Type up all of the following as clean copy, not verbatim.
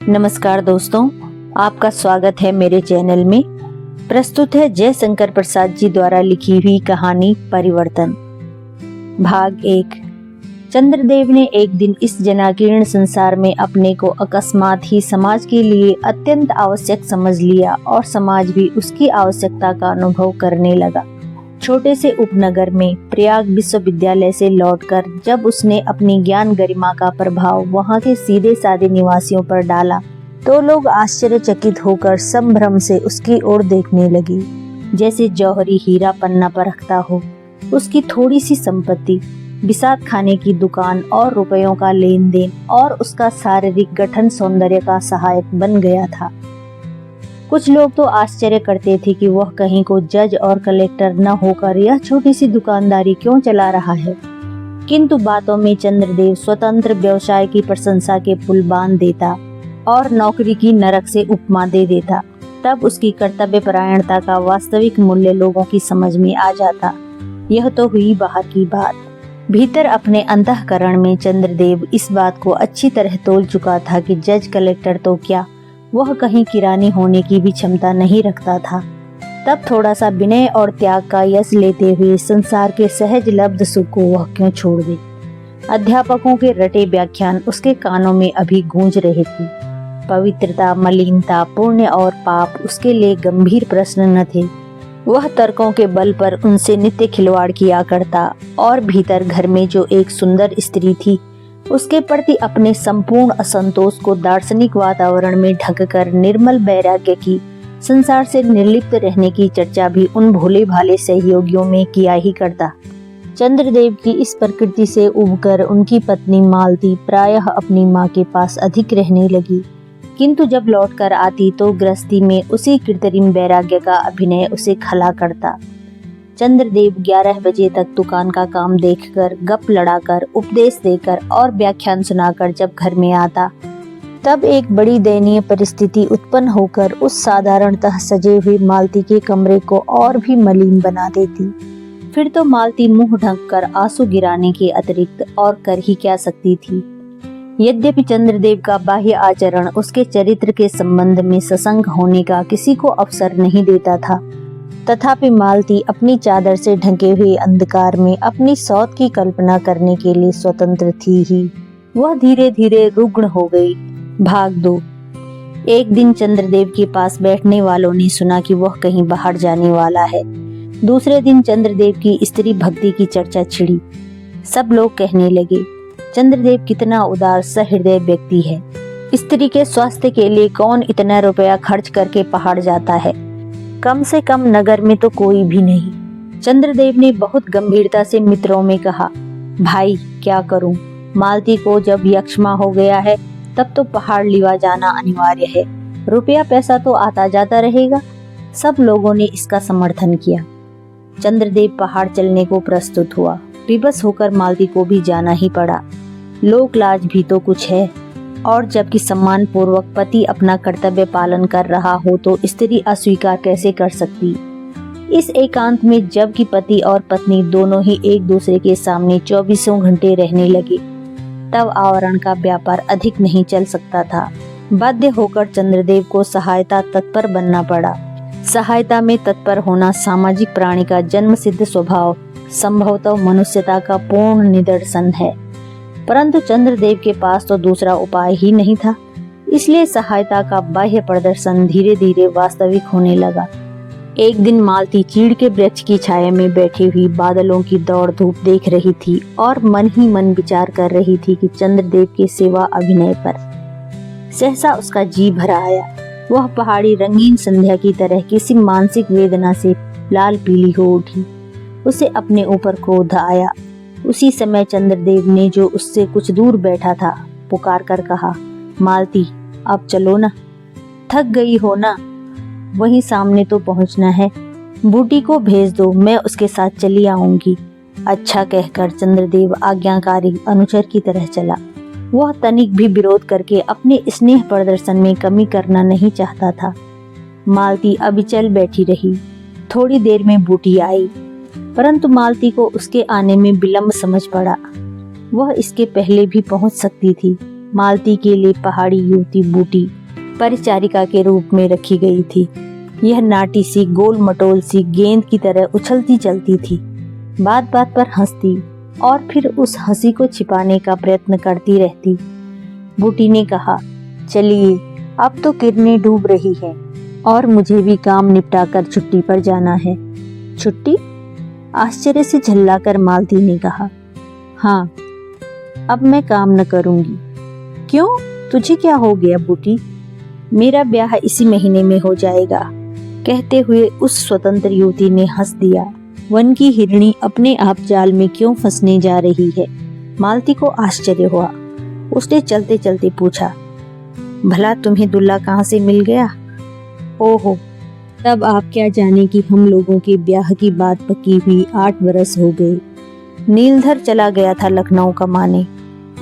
नमस्कार दोस्तों, आपका स्वागत है मेरे चैनल में। प्रस्तुत है जय शंकर प्रसाद जी द्वारा लिखी हुई कहानी परिवर्तन, भाग 1। चंद्रदेव ने एक दिन इस जनाकीर्ण संसार में अपने को अकस्मात ही समाज के लिए अत्यंत आवश्यक समझ लिया और समाज भी उसकी आवश्यकता का अनुभव करने लगा। छोटे से उपनगर में प्रयाग विश्वविद्यालय से लौटकर जब उसने अपनी ज्ञान गरिमा का प्रभाव वहां के सीधे साधे निवासियों पर डाला तो लोग आश्चर्यचकित होकर संभ्रम से उसकी ओर देखने लगे, जैसे जौहरी हीरा पन्ना परखता हो। उसकी थोड़ी सी संपत्ति, बिसात खाने की दुकान और रुपयों का लेन देन और उसका शारीरिक गठन सौंदर्य का सहायक बन गया था। कुछ लोग तो आश्चर्य करते थे कि वह कहीं को जज और कलेक्टर न होकर यह छोटी सी दुकानदारी क्यों चला रहा है, किंतु बातों में चंद्रदेव स्वतंत्र व्यवसाय की प्रशंसा के पुल बांध देता और नौकरी की नरक से उपमा दे देता। तब उसकी कर्तव्य परायणता का वास्तविक मूल्य लोगों की समझ में आ जाता। यह तो हुई बाहर की बात। भीतर अपने अंतःकरण में चंद्रदेव इस बात को अच्छी तरह तोल चुका था कि जज कलेक्टर तो क्या, वह कहीं किरानी होने की भी क्षमता नहीं रखता था। तब थोड़ा सा विनय और त्याग का यश लेते हुए संसार के सहज लब्ध सुख को वह क्यों छोड़ दे। अध्यापकों के रटे व्याख्यान उसके कानों में अभी गूंज रहे थे। पवित्रता, मलिनता, पुण्य और पाप उसके लिए गंभीर प्रश्न न थे। वह तर्कों के बल पर उनसे नित्य खिलवाड़ किया करता और भीतर घर में जो एक सुंदर स्त्री थी उसके प्रति अपने संपूर्ण असंतोष को दार्शनिक वातावरण में ढककर निर्मल वैराग्य की, संसार से निर्लिप्त रहने की चर्चा भी उन भोले भाले सहयोगियों में किया ही करता। चंद्रदेव की इस प्रकृति से उबकर उनकी पत्नी मालती प्रायः अपनी माँ के पास अधिक रहने लगी, किंतु जब लौटकर आती तो गृहस्थी में उसी कृत्रिम वैराग्य का अभिनय उसे खला करता। चंद्रदेव 11 बजे तक दुकान का काम देखकर, गप लड़ाकर, उपदेश देकर और व्याख्यान सुनाकर जब घर में आता, तब एक बड़ी दयनीय परिस्थिति उत्पन्न होकर उस साधारणतः सजे हुए मालती के कमरे को और भी मलिन बना देती। फिर तो मालती मुंह ढक कर आंसू गिराने के अतिरिक्त और कर ही क्या सकती थी। यद्यपि चंद्रदेव का बाह्य आचरण उसके चरित्र के संबंध में ससंग होने का किसी को अवसर नहीं देता था, तथापि मालती अपनी चादर से ढके हुए अंधकार में अपनी सौत की कल्पना करने के लिए स्वतंत्र थी ही। वह धीरे धीरे रुग्ण हो गई। भाग 2। एक दिन चंद्रदेव के पास बैठने वालों ने सुना कि वह कहीं बाहर जाने वाला है। दूसरे दिन चंद्रदेव की स्त्री भक्ति की चर्चा छिड़ी। सब लोग कहने लगे, चंद्रदेव कितना उदार सहृदय व्यक्ति है। स्त्री के स्वास्थ्य के लिए कौन इतना रुपया खर्च करके पहाड़ जाता है, कम से कम नगर में तो कोई भी नहीं। चंद्रदेव ने बहुत गंभीरता से मित्रों में कहा, भाई क्या करूं, मालती को जब यक्ष्मा हो गया है तब तो पहाड़ लिवा जाना अनिवार्य है। रुपया पैसा तो आता जाता रहेगा। सब लोगों ने इसका समर्थन किया। चंद्रदेव पहाड़ चलने को प्रस्तुत हुआ। विवश होकर मालती को भी जाना ही पड़ा। लोक लाज भी तो कुछ है, और जबकि सम्मान पूर्वक पति अपना कर्तव्य पालन कर रहा हो तो स्त्री अस्वीकार कैसे कर सकती। इस एकांत में जबकि पति और पत्नी दोनों ही एक दूसरे के सामने 24 घंटे रहने लगे, तब आवरण का व्यापार अधिक नहीं चल सकता था। बाध्य होकर चंद्रदेव को सहायता तत्पर बनना पड़ा। सहायता में तत्पर होना सामाजिक प्राणी का जन्म सिद्ध स्वभाव, संभवतः मनुष्यता का पूर्ण निदर्शन है। परंतु चंद्रदेव के पास तो दूसरा उपाय ही नहीं था, इसलिए सहायता का बाह्य प्रदर्शन धीरे धीरे वास्तविक होने लगा। एक दिन मालती चीड़ के वृक्ष की छाया में बैठी हुई बादलों की दौड़ धूप देख रही थी और मन ही मन विचार कर रही थी कि चंद्रदेव के सेवा अभिनय पर। सहसा उसका जी भरा आया। वह पहाड़ी रंगीन संध्या की तरह किसी मानसिक वेदना से लाल पीली हो उठी। उसे अपने ऊपर क्रोध आया। उसी समय चंद्रदेव ने, जो उससे कुछ दूर बैठा था, पुकार कर कहा, मालती अब चलो ना, थक गई हो ना, वहीं सामने तो पहुंचना है। बूटी को भेज दो, मैं उसके साथ चली आऊंगी। अच्छा कहकर चंद्रदेव आज्ञाकारी अनुचर की तरह चला। वह तनिक भी विरोध करके अपने स्नेह प्रदर्शन में कमी करना नहीं चाहता था। मालती अविचल बैठी रही। थोड़ी देर में बूटी आई, परंतु मालती को उसके आने में विलंब समझ पड़ा। वह इसके पहले भी पहुंच सकती थी। मालती के लिए पहाड़ी युवती बूटी परिचारिका के रूप में रखी गई थी। यह नाटी सी गोल मटोल सी गेंद की तरह उछलती चलती थी, बात बात पर हंसती और फिर उस हंसी को छिपाने का प्रयत्न करती रहती। बूटी ने कहा, चलिए अब तो किरणें डूब रही हैं और मुझे भी काम निपटा कर छुट्टी पर जाना है। छुट्टी? आश्चर्य से झल्लाकर मालती ने कहा, हाँ, अब मैं काम न करूंगी। क्यों, तुझे क्या हो गया बूटी? मेरा ब्याह इसी महीने में हो जाएगा। कहते हुए उस स्वतंत्र युवती ने हंस दिया। वन की हिरणी अपने आप जाल में क्यों फंसने जा रही है? मालती को आश्चर्य हुआ। उसने चलते चलते पूछा, भला तुम्हें दुल्हा कहाँ से मिल गया? ओहो, तब आप क्या जाने कि हम लोगों के ब्याह की बात पकी हुई 8 बरस हो गए। नीलधर चला गया था लखनऊ कमाने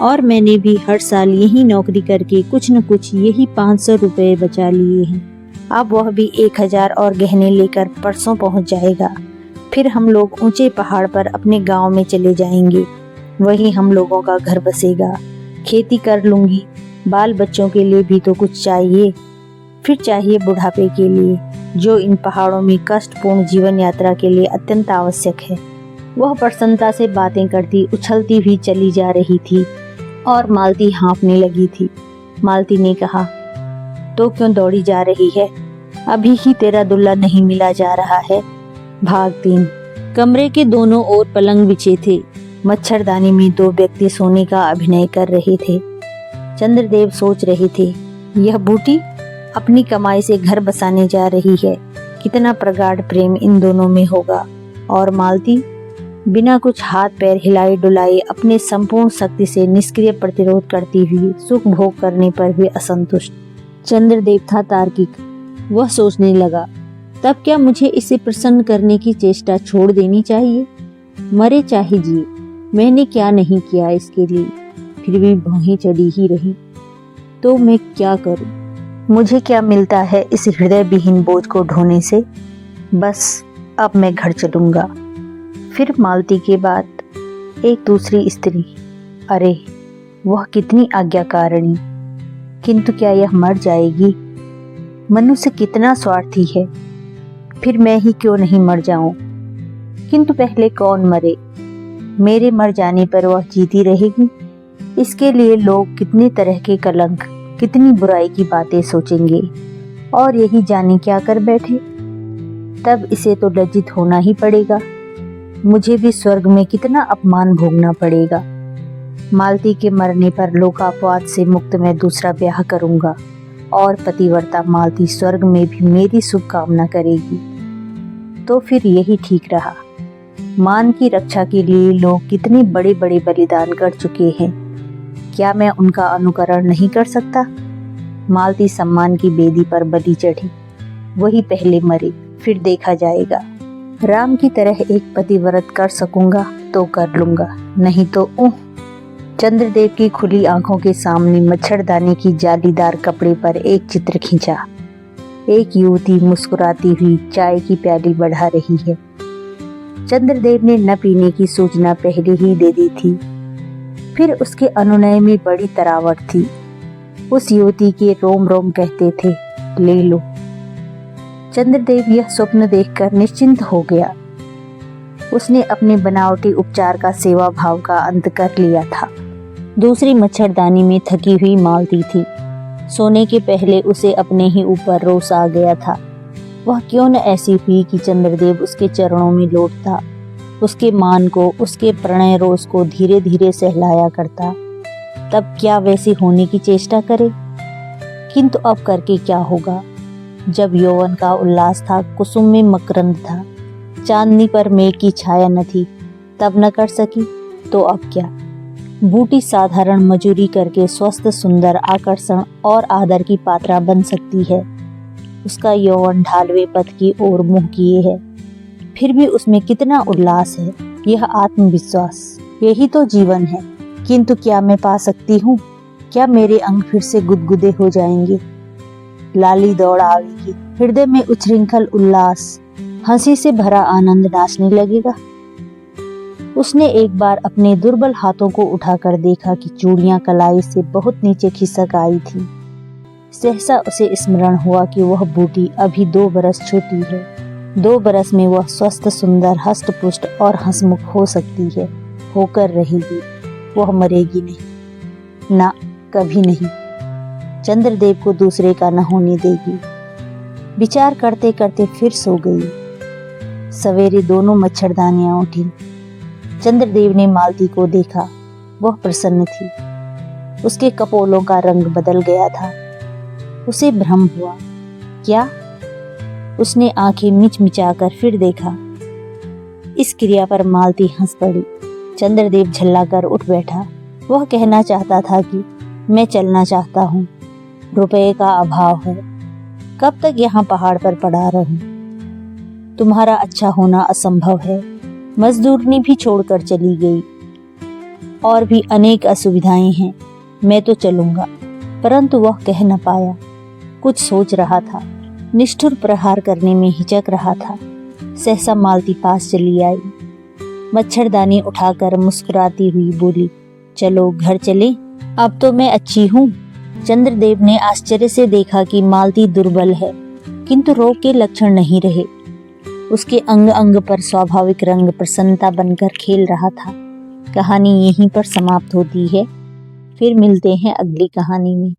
और मैंने भी हर साल यही नौकरी करके कुछ न कुछ यही 500 रुपए बचा लिए हैं। अब वह भी 1000 और गहने लेकर परसों पहुंच जाएगा। फिर हम लोग ऊंचे पहाड़ पर अपने गांव में चले जाएंगे। वहीं हम लोगों का घर बसेगा। खेती कर लूंगी। बाल बच्चों के लिए भी तो कुछ चाहिए। फिर चाहिए बुढ़ापे के लिए, जो इन पहाड़ों में कष्टपूर्ण जीवन यात्रा के लिए अत्यंत आवश्यक है। वह प्रसन्नता से बातें करती उछलती भी चली जा रही थी और मालती हाँफने लगी थी। मालती ने कहा, तो क्यों दौड़ी जा रही है? अभी ही तेरा दुल्हा नहीं मिला जा रहा है। भाग 3। कमरे के दोनों ओर पलंग बिछे थे। मच्छरदानी में 2 व्यक्ति सोने का अभिनय कर रहे थे। चंद्रदेव सोच रहे थे, यह बूटी अपनी कमाई से घर बसाने जा रही है। कितना प्रगाढ़ प्रेम इन दोनों में होगा। और मालती बिना कुछ हाथ पैर हिलाए डुलाए अपने संपूर्ण शक्ति से निष्क्रिय प्रतिरोध करती हुई सुख भोग करने पर भी असंतुष्ट। चंद्रदेव था तार्किक। वह सोचने लगा, तब क्या मुझे इसे प्रसन्न करने की चेष्टा छोड़ देनी चाहिए? मरे चाहे जिए, मैंने क्या नहीं किया इसके लिए, फिर भी भौहें चढ़ी ही रही। तो मैं क्या करूं? मुझे क्या मिलता है इस हृदय विहीन बोझ को ढोने से? बस अब मैं घर चलूंगा। फिर मालती के बाद एक दूसरी स्त्री। अरे वह कितनी आज्ञाकारिणी। किंतु क्या यह मर जाएगी? मनुष्य कितना स्वार्थी है। फिर मैं ही क्यों नहीं मर जाऊं? किंतु पहले कौन मरे? मेरे मर जाने पर वह जीती रहेगी। इसके लिए लोग कितने तरह के कलंक, कितनी बुराई की बातें सोचेंगे और यही जाने क्या कर बैठे। तब इसे तो लज्जित होना ही पड़ेगा। मुझे भी स्वर्ग में कितना अपमान भोगना पड़ेगा। मालती के मरने पर लोकापवाद से मुक्त मैं दूसरा ब्याह करूंगा और पतिव्रता मालती स्वर्ग में भी मेरी शुभकामना करेगी। तो फिर यही ठीक रहा। मान की रक्षा के लिए लोग कितने बड़े बड़े बलिदान कर चुके हैं। क्या मैं उनका अनुकरण नहीं कर सकता? मालती सम्मान की बेदी पर बलि चढ़ी। वही पहले मरे, फिर देखा जाएगा। राम की तरह एक पतिव्रत कर सकूंगा तो कर लूंगा, नहीं तो चंद्रदेव की खुली आंखों के सामने मच्छरदानी की जालीदार कपड़े पर एक चित्र खींचा। एक युवती मुस्कुराती हुई चाय की प्याली बढ़ा रही है। चंद्रदेव ने न पीने की सूचना पहले ही दे दी थी। फिर उसके अनुनय में बड़ी तरावट थी। उस युवती के रोम रोम कहते थे, ले लो। चंद्रदेव यह स्वप्न देखकर निश्चिंत हो गया। उसने अपने बनावटी उपचार का सेवा भाव का अंत कर लिया था। दूसरी मच्छरदानी में थकी हुई मालती थी। सोने के पहले उसे अपने ही ऊपर रोष आ गया था। वह क्यों न ऐसी हुई कि चंद्रदेव उसके चरणों में लौटता, उसके मान को, उसके प्रणय रोष को धीरे धीरे सहलाया करता। तब क्या वैसी होने की चेष्टा करे? किंतु अब करके क्या होगा? जब यौवन का उल्लास था, कुसुम में मकरंद था, चांदनी पर मेघ की छाया न थी, तब न कर सकी तो अब क्या? बूटी साधारण मजूरी करके स्वस्थ, सुंदर, आकर्षण और आदर की पात्रा बन सकती है। उसका यौवन ढालवे पथ की ओर मुंह किए है। फिर भी उसमें कितना उल्लास है, यह आत्मविश्वास, यही तो जीवन है। किंतु क्या मैं पा सकती हूँ? क्या मेरे अंग फिर से गुदगुदे हो जाएंगे? लाली दौड़ आवेगी, हृदय में उच्छृंखल उल्लास, हंसी से भरा आनंद नाचने लगेगा। उसने एक बार अपने दुर्बल हाथों को उठाकर देखा कि चूड़ियां कलाई से बहुत नीचे खिसक आई थी। सहसा उसे स्मरण हुआ कि वह बूटी अभी 2 बरस छोटी है। 2 बरस में वह स्वस्थ, सुंदर, हष्ट-पुष्ट और हंसमुख हो सकती है, होकर रहेगी। वह मरेगी नहीं, ना, कभी नहीं। चंद्रदेव को दूसरे का न होने देगी। विचार करते करते फिर सो गई। सवेरे दोनों मच्छरदानियां उठी। चंद्रदेव ने मालती को देखा। वह प्रसन्न थी। उसके कपोलों का रंग बदल गया था। उसे भ्रम हुआ। क्या? उसने आंखें मिचमिचाकर फिर देखा। इस क्रिया पर मालती हंस पड़ी। चंद्रदेव झल्लाकर उठ बैठा। वह कहना चाहता था कि मैं चलना चाहता हूँ, रुपए का अभाव है, कब तक यहाँ पहाड़ पर पड़ा रहूं? तुम्हारा अच्छा होना असंभव है। मजदूरनी भी छोड़कर चली गई। और भी अनेक असुविधाएं हैं। मैं तो चलूंगा। परंतु वह कह न पाया। कुछ सोच रहा था। निष्ठुर प्रहार करने में हिचक रहा था। सहसा मालती पास चली आई। मच्छरदानी उठाकर मुस्कुराती हुई बोली, चलो घर चले, अब तो मैं अच्छी हूँ। चंद्रदेव ने आश्चर्य से देखा कि मालती दुर्बल है, किंतु रोग के लक्षण नहीं रहे। उसके अंग अंग पर स्वाभाविक रंग प्रसन्नता बनकर खेल रहा था। कहानी यहीं पर समाप्त होती है। फिर मिलते हैं अगली कहानी में।